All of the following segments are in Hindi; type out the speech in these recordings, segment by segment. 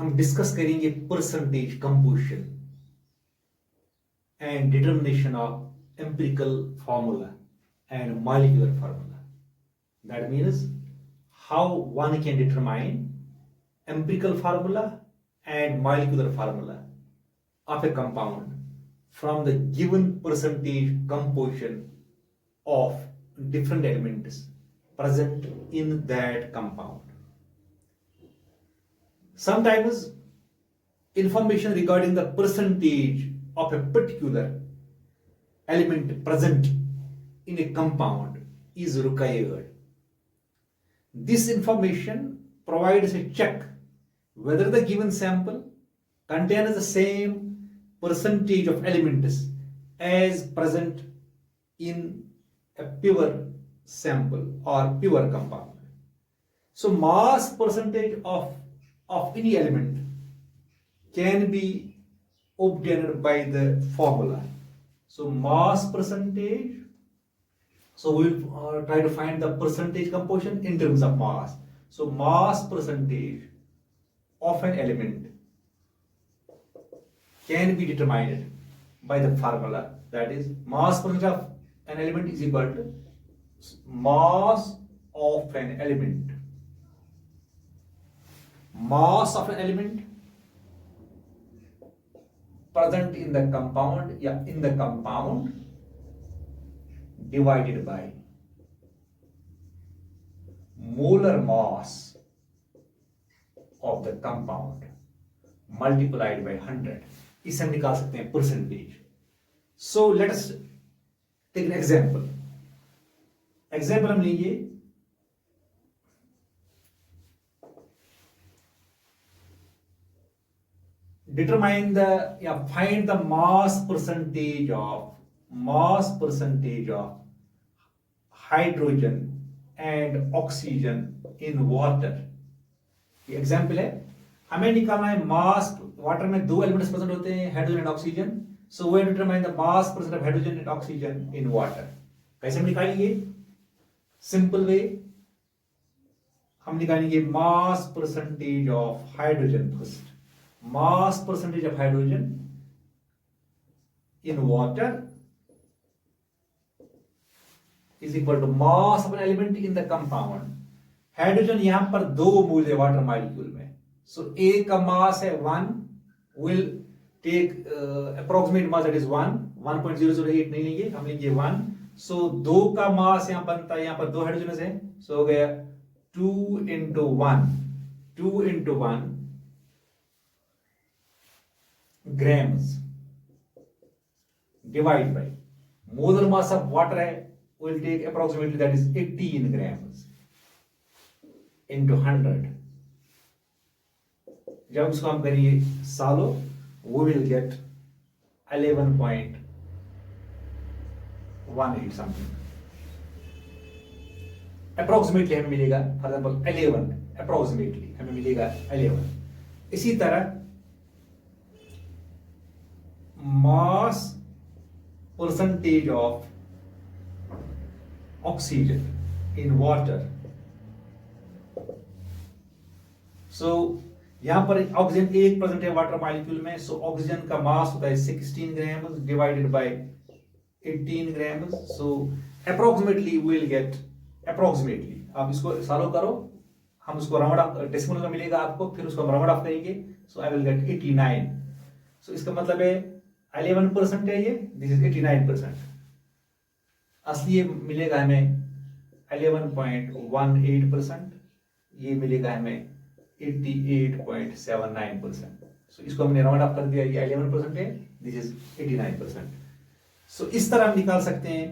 हम डिस्कस करेंगे percentage composition and determination of empirical formula and molecular formula. That means how one can determine empirical formula and molecular formula of a compound from the given percentage composition of different elements present in that compound. Sometimes information regarding the percentage of a particular element present in a compound is required. This information provides a check whether the given sample contains the same percentage of elements as present in a pure sample or pure compound. So mass percentage of any element can be obtained by the formula. So mass percentage, so we'll try to find the percentage composition in terms of mass. So mass percentage of an element can be determined by the formula, that is mass percentage of an element is equal to mass of an element. Mass of an element present in the compound, divided by molar mass of the compound multiplied by 100. इसे हम निकाल सकते हैं percentage. So let us take an example. Example हम लेंगे find the mass percentage of hydrogen and oxygen in water. ये एग्जाम्पल है, हमें निकालना है मास. वाटर में दो एलिमेंट्स प्रेजेंट होते हैं, hydrogen and oxygen. So we determine the mass percent of hydrogen and oxygen in water. कैसे हम निकालेंगे? सिंपल वे, हम निकालेंगे mass percentage of hydrogen first. Mass percentage of hydrogen in water is equal to mass of an element in the compound. Hydrogen यहां पर दो मोल है वाटर मॉलिक्यूल में. सो ए का मास है 1, will take approximate mass that is 1.008 नहीं लेंगे, हम लेंगे 1. सो 2 का मास यहां बनता है, यहां पर दो हाइड्रोजन है, सो हो गया 2 into 1 grams divided by molar mass of water है, will take approximately that is 18 grams into 100. जब इसको हम करेंगे सालो, we will get 11.18 something. approximately हमें मिलेगा, for example 11 approximately हमें मिलेगा 11. इसी तरह mass percentage of oxygen in water. So यहां पर ऑक्सीजन एक प्रेजेंट है वाटर मॉलिक्यूल में. सो ऑक्सीजन का मास होता है 16 gram divided by 18 gram. So approximately will get, approximately आप इसको सॉल्व करो, हम उसको राउंड ऑफ डेसिमल का मिलेगा आपको, फिर उसको राउंड ऑफ करेंगे. सो आई विल गेट 89. सो इसका मतलब है 11% है ये, दिस इज 89%. असली ये मिलेगा हमें 11.18%, ये मिलेगा हमें 88.79%. सो इसको हमने राउंड ऑफ कर दिया, ये 11% है, दिस इज 89%. सो इस तरह हम निकाल सकते हैं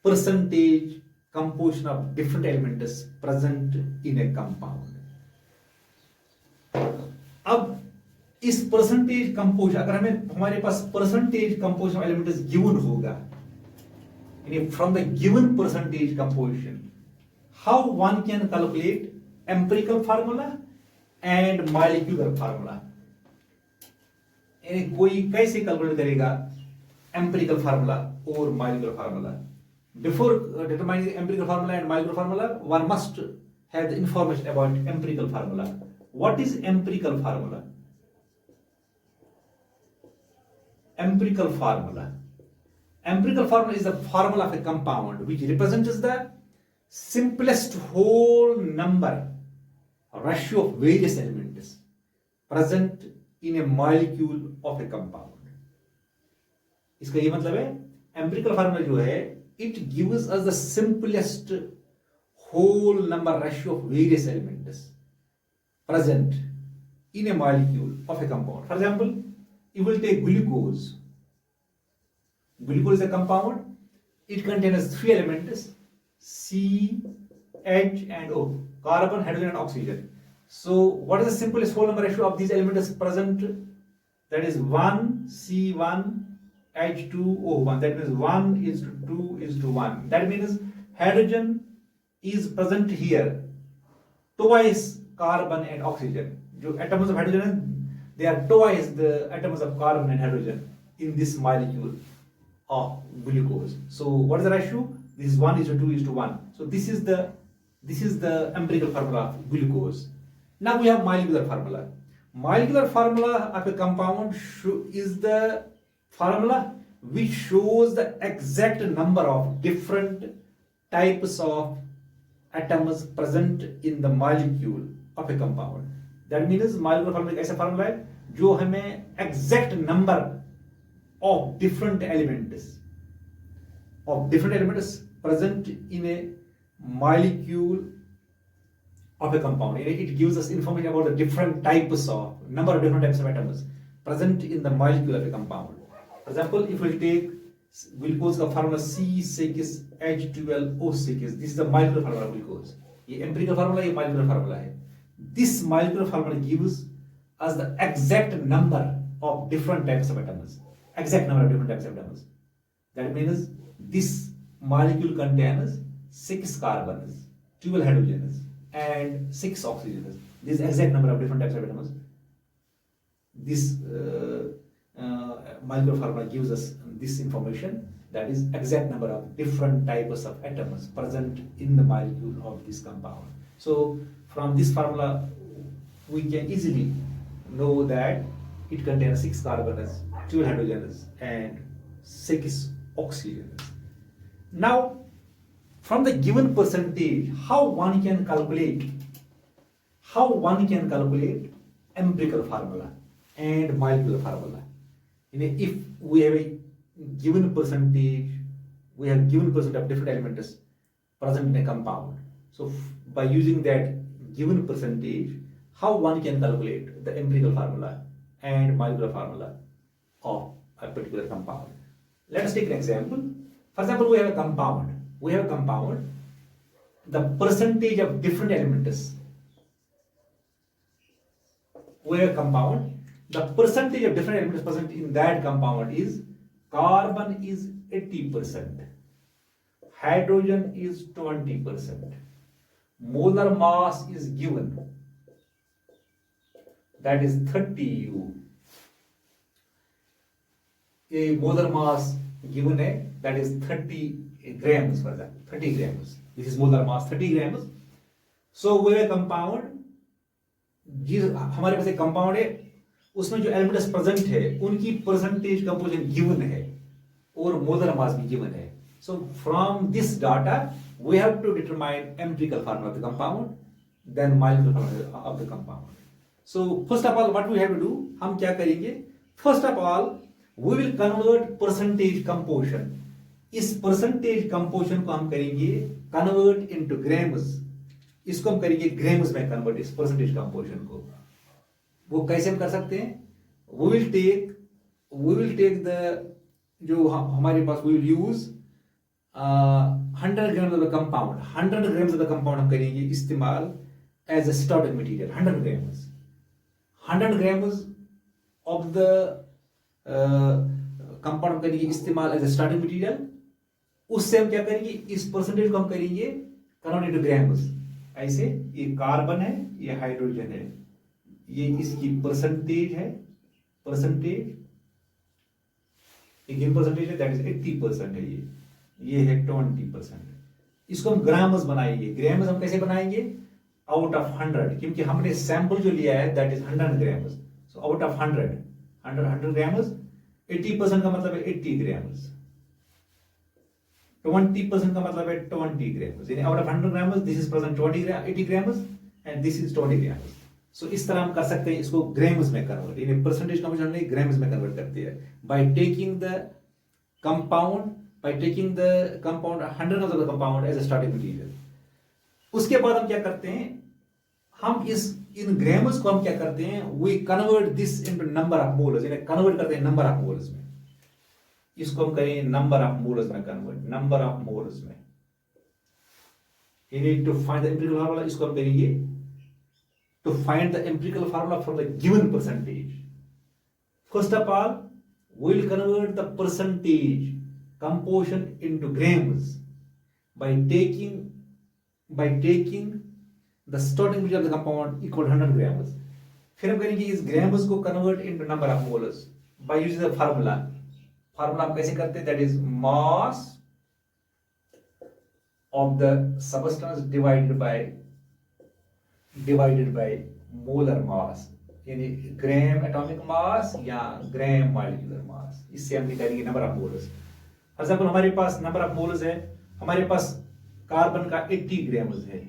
percentage composition of different elements present in a compound. अब इस परसेंटेज कंपोजिशन, अगर हमारे पास percentage composition of elements given होगा, यानी from the given percentage composition, how one can calculate empirical formula and molecular formula. यानी कोई कैसे कैलकुलेट करेगा एम्पिरिकल फार्मूला और molecular formula. Before determining empirical formula and molecular formula, one must have the information about empirical formula. What is empirical formula? Empirical formula. Empirical formula is the formula of a compound which represents the simplest whole number ratio of various elements present in a molecule of a compound. इसका ये मतलब है empirical formula जो है it gives us the simplest whole number ratio of various elements present in a molecule of a compound. For example, you will take glucose. Glucose is a compound. It contains three elements: C, H, and O. Carbon, hydrogen, and oxygen. So, what is the simplest whole number ratio of these elements present? That is 1, C1, H2, O1. That means 1 is to 2 is to 1. That means hydrogen is present here twice carbon and oxygen. जो atoms of hydrogen, they are twice the atoms of carbon and hydrogen in this molecule of glucose. So what is the ratio? This is 1 is to 2 is to 1. So this is the empirical formula of glucose. Now we have molecular formula. Molecular formula of a compound is the formula which shows the exact number of different types of atoms present in the molecule of a compound. That means molecular formula एक ऐसा formula है जो हमें exact number of different elements present in a molecule of a compound. It gives us information about the different types of number of different types of atoms present in the molecule of a compound. For example, if we take glucose का formula C6H12O6, this is the molecular formula of glucose. ये empirical formula, ये molecular formula है. This molecular formula gives us the exact number of different types of atoms. Exact number of different types of atoms. That means this molecule contains 6 carbons, 12 hydrogens, and 6 oxygens. This exact number of different types of atoms. This molecular formula gives us this information, that is exact number of different types of atoms present in the molecule of this compound. So from this formula we can easily know that it contains 6 carbons, 12 hydrogens, and 6 oxygens. Now from the given percentage, how one can calculate empirical formula and molecular formula. If we have a given percentage, we have given percent of different elements present in a compound. So by using that given percentage, how one can calculate the empirical formula and molecular formula of a particular compound. Let us take an example. For example, we have a compound. The percentage of different elements. We have a compound. The percentage of different elements present in that compound is carbon is 80%, hydrogen is 20%, molar mass is given, that is 30U. A molar mass given है, that is 30 grams, for example, 30 grams. This is molar mass, 30 grams. So we have a compound. हमारे पास एक कंपाउंड है, उसमें जो एलिमेंट्स प्रेजेंट है उनकी परसेंटेज कंपोजिशन गिवन है और मोलर मास भी गिवन है. So from this data we have to determine empirical formula of the compound, then molecular formula of the compound. So first of all what we have to do, हम क्या करेंगे, first of all we will convert percentage composition. इस परसेंटेज कंपोजिशन को हम करेंगे कन्वर्ट इनटू ग्राम्स. इसको हम करेंगे ग्राम्स में कन्वर्ट, इस परसेंटेज कंपोजिशन को. वो कैसे हम कर सकते हैं, we will take the जो हमारे पास we will use 100 grams of the compound. 100 grams of the compound हम करेंगे इस्तेमाल as a starting material. 100 grams of the compound हम करेंगे इस्तेमाल as a starting material. उससे हम क्या करेंगे, इस परसेंटेज को हम करेंगे कन्वर्ट इनटू ग्राम्स. ऐसे ये कार्बन है, ये हाइड्रोजन है, ये इसकी परसेंटेज है, गिवन परसेंटेज है, दैट इज 80% है. ये है 20%. इसको हम ग्राम्स बनाएंगे. ग्राम्स हम कैसे बनाएंगे, आउट ऑफ 100, क्योंकि हमने सैंपल जो लिया है that is 100 grams, so out of 100 grams, 80% का मतलब है 80 ग्राम्स, 20% का मतलब है 20 ग्राम्स, यानी out of 100 grams this is present 80 grams and this is 20 grams. So इस तरह हम कर सकते हैं इसको ग्राम्स में कन्वर्ट, यानी परसेंटेज कंपोजिशन नहीं ग्राम्स में कन्वर्ट करती है by taking the compound, by taking the compound 100 grams of the compound as a starting material. उसके बाद हम क्या करते हैं, हम इन ग्राम्स को हम क्या करते हैं, we convert this into number of moles, यानी कन्वर्ट करते हैं नंबर ऑफ मोल्स में। इसको हम करेंगे नंबर ऑफ मोल्स में कन्वर्ट, नंबर ऑफ मोल्स में। You need to find the empirical formula, इसको हम करेंगे to find the empirical formula for the given percentage. First of all, we will convert the percentage composition into grams by taking the starting unit of the compound equal to 100 grams. फिर हम करेंगे इस grams को convert into number of moles by using the formula. Formula हम कैसे करते हैं, that is mass of the substance divided by molar mass, यानी ग्राम एटॉमिक मास या ग्राम मॉलिक्यूलर मास। इससे हम निकालेंगे number of moles. For example हमारे पास नंबर ऑफ मोल्स है, हमारे पास कार्बन का 80 ग्राम्स है,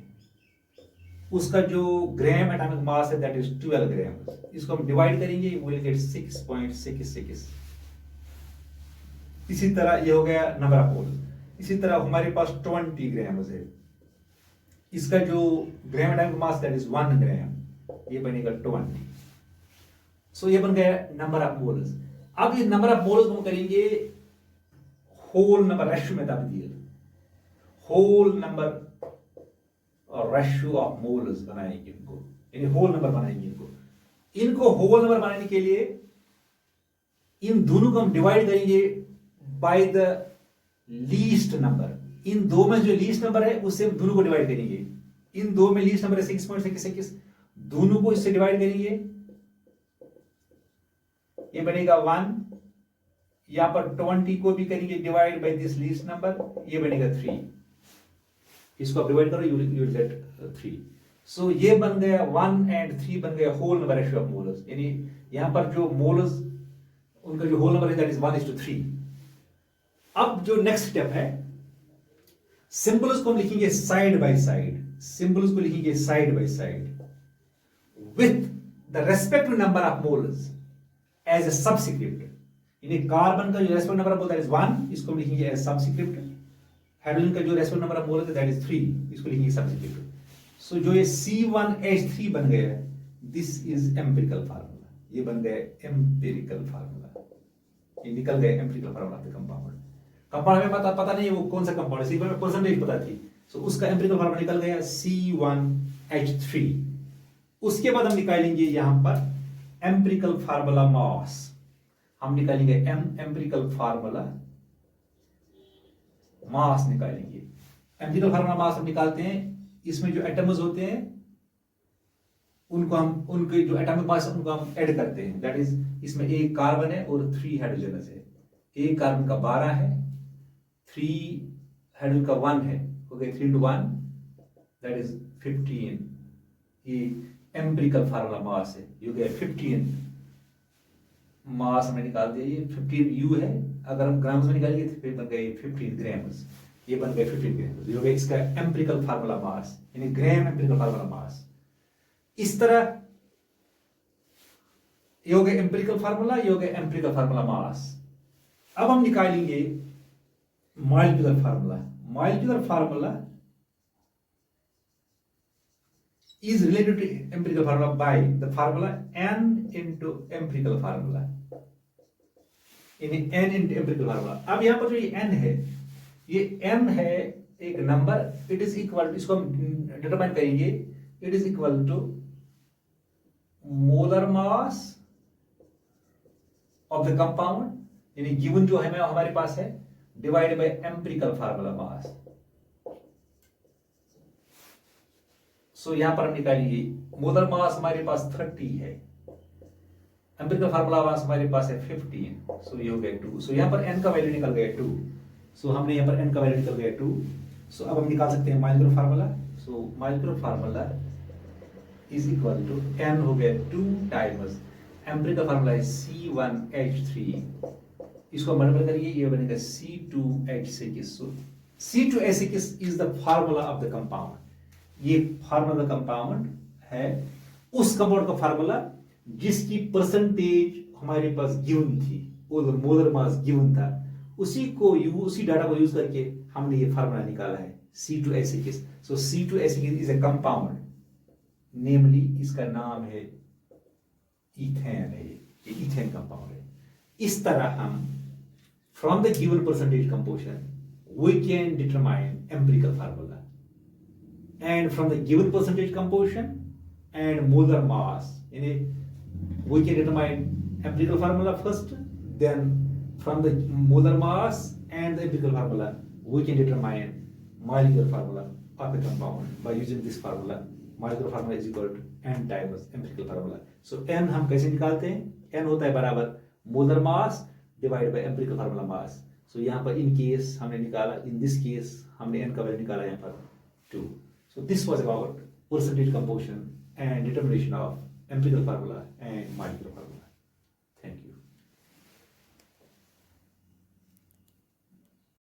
उसका जो ग्राम एटॉमिक मास है दैट इज 12 ग्राम्स। इसको हम डिवाइड करेंगे, वी विल गेट 6.66। इसी तरह ये हो गया नंबर ऑफ मोल्स। इसी तरह हमारे पास 20 ग्राम्स है, इसका जो gram atomic mass that is 1 ग्राम, ये बनेगा 20। सो ये बन गया नंबर ऑफ मोल्स। अब ये नंबर ऑफ मोल्स को हम करेंगे होल नंबर रेशियो में तब्दील, होल नंबर और रेशियो ऑफ मोल्स बनाएंगे इनको, यानी होल नंबर बनाएंगे इनको होल नंबर बनाने के लिए इन दोनों को हम डिवाइड करेंगे बाय द लीस्ट नंबर। इन दो में जो लीस्ट नंबर है उससे हम दोनों को डिवाइड करेंगे। इन दो में लीस्ट नंबर है 6.66, दोनों को इससे डिवाइड करेंगे, ये बनेगा 1। यहां पर 20 को भी करेंगे divide by this least number, ये बनेगा 3। इसको आप डिवाइड करो, यू विल गेट 3। सो ये बन गया 1 एंड 3 बन गया whole number ratio of moles, यानी यहां पर जो मोल्स उनका जो होल नंबर है दैट इज 1:3। अब जो नेक्स्ट स्टेप है, सिंबल्स को हम लिखेंगे साइड बाय साइड, सिंबल्स को लिखेंगे side by side with the respective number of moles as a subscript. यानी कार्बन का जो respective number of moles that is 1, इसको हम लिखेंगे एज सबस्क्रिप्ट। हाइड्रोजन का जो respective number of moles that is 3, इसको लिखेंगे सबस्क्रिप्ट। सो जो ये C1H3 बन गया, दिस इज एम्पिरिकल फार्मूला, ये बन गया एम्पिरिकल फार्मूला, ये निकल गया empirical formula of the compound. Compound हमें पता नहीं है वो कौन सा कंपाउंड है, सिर्फ हमें परसेंटेज पता थी, सो उसका एम्पिरिकल फार्मूला निकल गया C1H3। उसके बाद हम निकालेंगे यहां पर एम्पिरिकल फार्मूला मास, हम निकालेंगे एम्पिरिकल फार्मूला मास निकालेंगे। एम्पिरिकल फार्मूला मास हम निकालते हैं, इसमें जो एटम्स होते हैं उनको हम, उनके जो एटॉमिक मास उनको हम ऐड करते हैं, दैट इज इसमें एक कार्बन है और 3 हाइड्रोजन है। एक कार्बन का 12 है, 3 हाइड्रोजन का 1 है, हो गया 3 to 1 दैट इज 15। ये एम्पिरिकल फार्मूला मास है, ये हो गया 15 मास हमने निकाल दिया। ये 15 U है, अगर हम ग्राम्स में निकालेंगे तो फिर बन गए 15 ग्राम्स, ये बन गए 15 ग्राम्स, ये हो गया इसका एम्पिरिकल फार्मूला मास, यानी ग्राम एम्पिरिकल फार्मूला मास। इस तरह ये हो गया एम्पिरिकल फार्मूला, ये हो गया एम्पिरिकल फार्मूला मास। अब हम निकालेंगे molecular formula. Molecular formula is related to empirical formula by the formula n into empirical formula, यानी n into empirical formula। अब यहां पर जो ये n है, ये n है एक नंबर, इट इज इक्वल, इसको हम डिटरमाइन करेंगे, it is equal to molar mass of the compound, यानी गिवन जो है हमारे पास है, divide by empirical formula mass. So यहां पर हम निकालेंगे मोलर मास हमारे पास 30 है, एम्पिरिकल फार्मूला मास हमारे पास है 15, सो ये हो गया 2। सो यहां पर n का वैल्यू निकल गया 2, सो हमने यहां पर n का वैल्यू निकल गया 2। सो अब हम निकाल सकते हैं molecular formula. So molecular formula is equal to n हो गया 2 टाइम्स एम्पिरिकल फार्मूला है C1H3, इसको मल्टीप्लाई करिए ये बनेगा C2H6। So C2H6 is the formula of the compound. ये फार्मूला द कंपाउंड है उस कंपाउंड का फार्मूला जिसकी परसेंटेज हमारे पास गिवन थी, और मोलर मास गिवन था, उसी डाटा को यूज करके हमने ये फार्मूला निकाला है C2H6। So C2H6 is a compound, नेमली इसका नाम है इथेन, है ये इथेन कंपाउंड है। इस तरह हम from the given percentage composition we can determine empirical formula, and from the given percentage composition and molar mass we can determine empirical formula first, then from the molar mass and the empirical formula we can determine molecular formula of a compound. By using this formula, molecular formula is equal to n times empirical formula. So n हम कैसे निकालते हैं? n होता है बराबर molar mass divided by empirical formula mass. So यहाँ पर in case हमने निकाला, in this case हमने n का वैल्यू निकाला यहाँ पर 2. So this was about percentage composition and determination of empirical formula and molecular formula.